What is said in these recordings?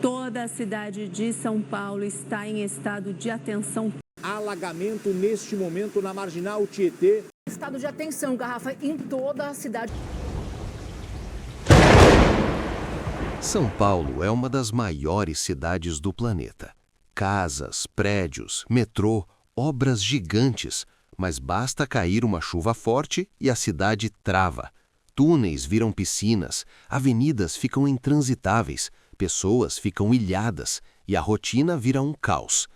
Toda a cidade de São Paulo está em estado de atenção. Alagamento neste momento na Marginal Tietê. Estado de atenção, Garrafa, em toda a cidade. São Paulo é uma das maiores cidades do planeta. Casas, prédios, metrô, obras gigantes, mas basta cair uma chuva forte e a cidade trava. Túneis viram piscinas, avenidas ficam intransitáveis, pessoas ficam ilhadas e a rotina vira um caos.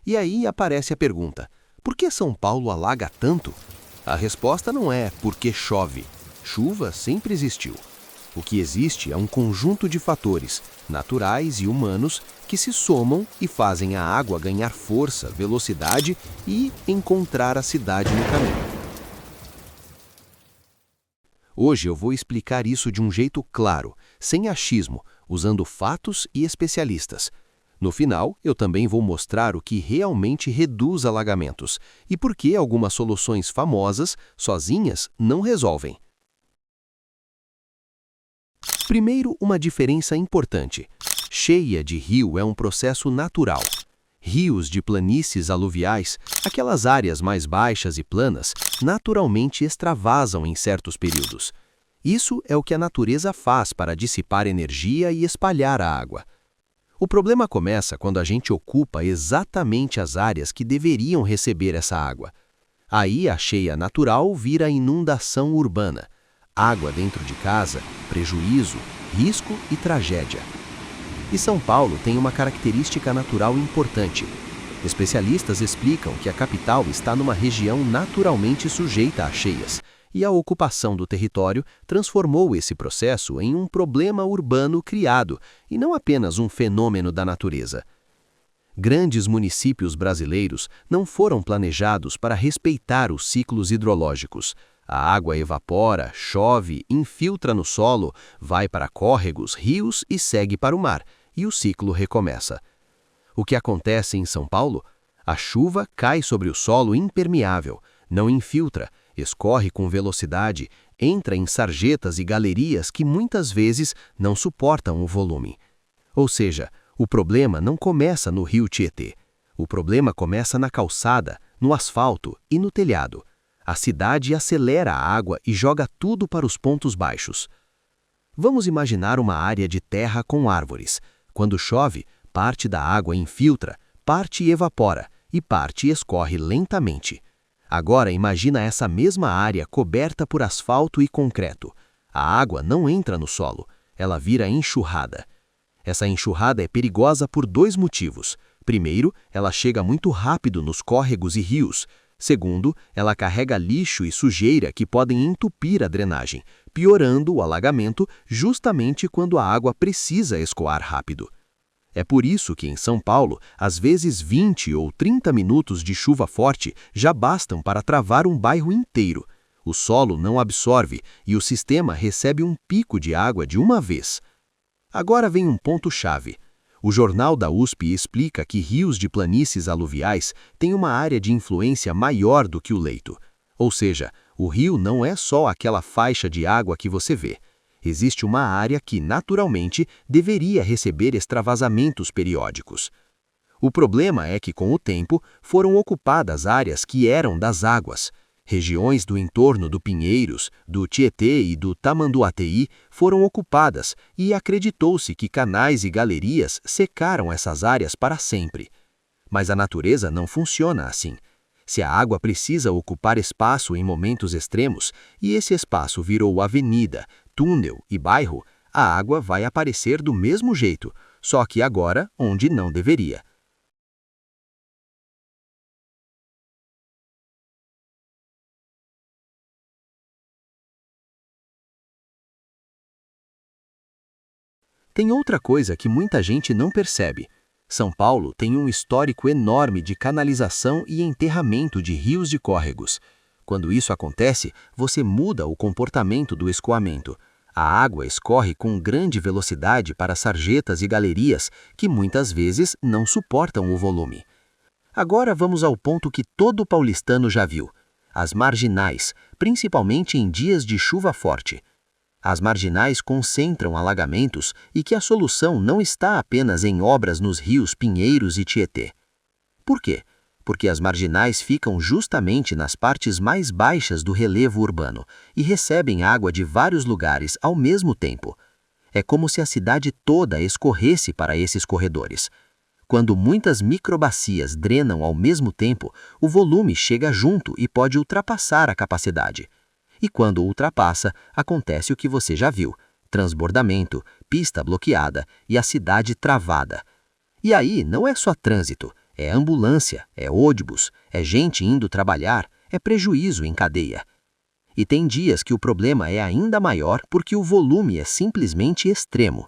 E aí aparece a pergunta: por que São Paulo alaga tanto? A resposta não é porque chove. Chuva sempre existiu. O que existe é um conjunto de fatores, naturais e humanos, que se somam e fazem a água ganhar força, velocidade e encontrar a cidade no caminho. Hoje eu vou explicar isso de um jeito claro, sem achismo, usando fatos e especialistas. No final, eu também vou mostrar o que realmente reduz alagamentos e por que algumas soluções famosas, sozinhas, não resolvem. Primeiro, uma diferença importante. Cheia de rio é um processo natural. Rios de planícies aluviais, aquelas áreas mais baixas e planas, naturalmente extravasam em certos períodos. Isso é o que a natureza faz para dissipar energia e espalhar a água. O problema começa quando a gente ocupa exatamente as áreas que deveriam receber essa água. Aí a cheia natural vira inundação urbana. Água dentro de casa, prejuízo, risco e tragédia. E São Paulo tem uma característica natural importante. Especialistas explicam que a capital está numa região naturalmente sujeita a cheias, e a ocupação do território transformou esse processo em um problema urbano criado, e não apenas um fenômeno da natureza. Grandes municípios brasileiros não foram planejados para respeitar os ciclos hidrológicos. A água evapora, chove, infiltra no solo, vai para córregos, rios e segue para o mar, e o ciclo recomeça. O que acontece em São Paulo? A chuva cai sobre o solo impermeável, não infiltra, escorre com velocidade, entra em sarjetas e galerias que muitas vezes não suportam o volume. Ou seja, o problema não começa no rio Tietê. O problema começa na calçada, no asfalto e no telhado. A cidade acelera a água e joga tudo para os pontos baixos. Vamos imaginar uma área de terra com árvores. Quando chove, parte da água infiltra, parte evapora e parte escorre lentamente. Agora imagina essa mesma área coberta por asfalto e concreto. A água não entra no solo, ela vira enxurrada. Essa enxurrada é perigosa por dois motivos. Primeiro, ela chega muito rápido nos córregos e rios. Segundo, ela carrega lixo e sujeira que podem entupir a drenagem, piorando o alagamento justamente quando a água precisa escoar rápido. É por isso que em São Paulo, às vezes 20 ou 30 minutos de chuva forte já bastam para travar um bairro inteiro. O solo não absorve e o sistema recebe um pico de água de uma vez. Agora vem um ponto-chave. O Jornal da USP explica que rios de planícies aluviais têm uma área de influência maior do que o leito. Ou seja, o rio não é só aquela faixa de água que você vê. Existe uma área que, naturalmente, deveria receber extravasamentos periódicos. O problema é que, com o tempo, foram ocupadas áreas que eram das águas. Regiões do entorno do Pinheiros, do Tietê e do Tamanduateí foram ocupadas e acreditou-se que canais e galerias secaram essas áreas para sempre. Mas a natureza não funciona assim. Se a água precisa ocupar espaço em momentos extremos e esse espaço virou avenida, túnel e bairro, a água vai aparecer do mesmo jeito, só que agora onde não deveria. Tem outra coisa que muita gente não percebe. São Paulo tem um histórico enorme de canalização e enterramento de rios e córregos. Quando isso acontece, você muda o comportamento do escoamento. A água escorre com grande velocidade para sarjetas e galerias que muitas vezes não suportam o volume. Agora vamos ao ponto que todo paulistano já viu: as marginais, principalmente em dias de chuva forte. as marginais concentram alagamentos e que a solução não está apenas em obras nos rios Pinheiros e Tietê. Por quê? Porque as marginais ficam justamente nas partes mais baixas do relevo urbano e recebem água de vários lugares ao mesmo tempo. É como se a cidade toda escorresse para esses corredores. Quando muitas microbacias drenam ao mesmo tempo, o volume chega junto e pode ultrapassar a capacidade. E quando ultrapassa, acontece o que você já viu: transbordamento, pista bloqueada e a cidade travada. E aí não é só trânsito, é ambulância, é ônibus, é gente indo trabalhar, é prejuízo em cadeia. E tem dias que o problema é ainda maior porque o volume é simplesmente extremo.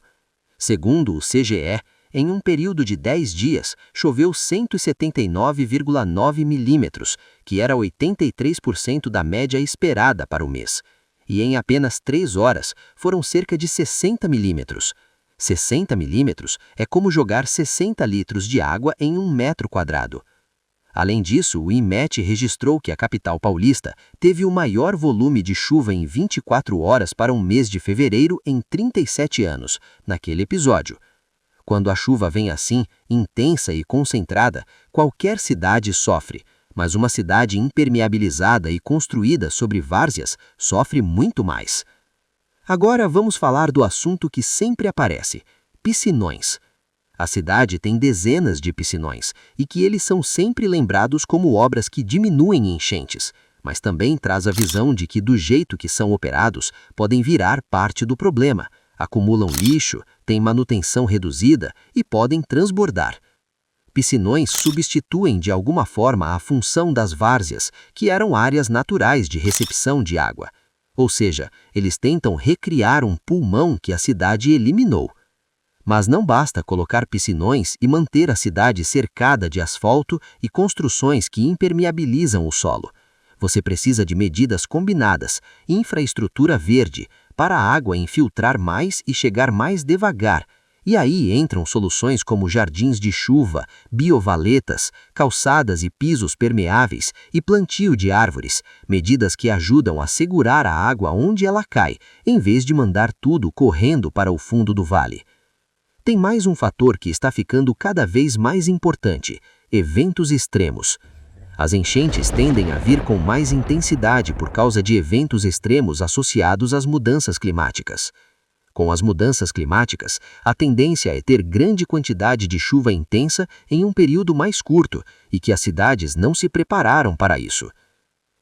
Segundo o CGE, em um período de 10 dias, choveu 179,9 milímetros, que era 83% da média esperada para o mês. E em apenas 3 horas, foram cerca de 60 milímetros. 60 milímetros é como jogar 60 litros de água em 1 metro quadrado. Além disso, o INMET registrou que a capital paulista teve o maior volume de chuva em 24 horas para um mês de fevereiro em 37 anos, naquele episódio. Quando a chuva vem assim, intensa e concentrada, qualquer cidade sofre, mas uma cidade impermeabilizada e construída sobre várzeas sofre muito mais. Agora vamos falar do assunto que sempre aparece: piscinões. A cidade tem dezenas de piscinões e que eles são sempre lembrados como obras que diminuem enchentes, mas também traz a visão de que, do jeito que são operados, podem virar parte do problema. Acumulam lixo, têm manutenção reduzida e podem transbordar. Piscinões substituem de alguma forma a função das várzeas, que eram áreas naturais de recepção de água. Ou seja, eles tentam recriar um pulmão que a cidade eliminou. Mas não basta colocar piscinões e manter a cidade cercada de asfalto e construções que impermeabilizam o solo. Você precisa de medidas combinadas, infraestrutura verde, para a água infiltrar mais e chegar mais devagar. E aí entram soluções como jardins de chuva, biovaletas, calçadas e pisos permeáveis e plantio de árvores, medidas que ajudam a segurar a água onde ela cai, em vez de mandar tudo correndo para o fundo do vale. Tem mais um fator que está ficando cada vez mais importante: eventos extremos. As enchentes tendem a vir com mais intensidade por causa de eventos extremos associados às mudanças climáticas. Com as mudanças climáticas, a tendência é ter grande quantidade de chuva intensa em um período mais curto e que as cidades não se prepararam para isso.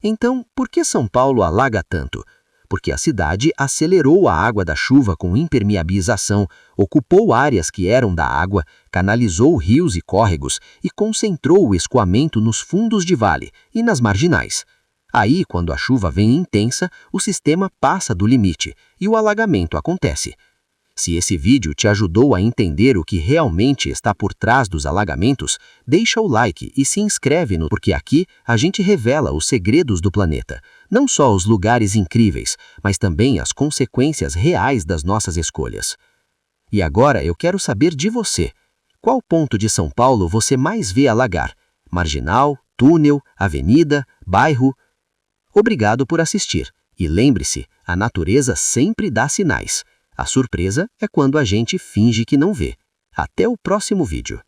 Então, por que São Paulo alaga tanto? Porque a cidade acelerou a água da chuva com impermeabilização, ocupou áreas que eram da água, canalizou rios e córregos e concentrou o escoamento nos fundos de vale e nas marginais. Aí, quando a chuva vem intensa, o sistema passa do limite e o alagamento acontece. Se esse vídeo te ajudou a entender o que realmente está por trás dos alagamentos, deixa o like e se inscreve porque aqui a gente revela os segredos do planeta. Não só os lugares incríveis, mas também as consequências reais das nossas escolhas. E agora eu quero saber de você. Qual ponto de São Paulo você mais vê alagar? Marginal, túnel, avenida, bairro? Obrigado por assistir. E lembre-se, a natureza sempre dá sinais. A surpresa é quando a gente finge que não vê. Até o próximo vídeo.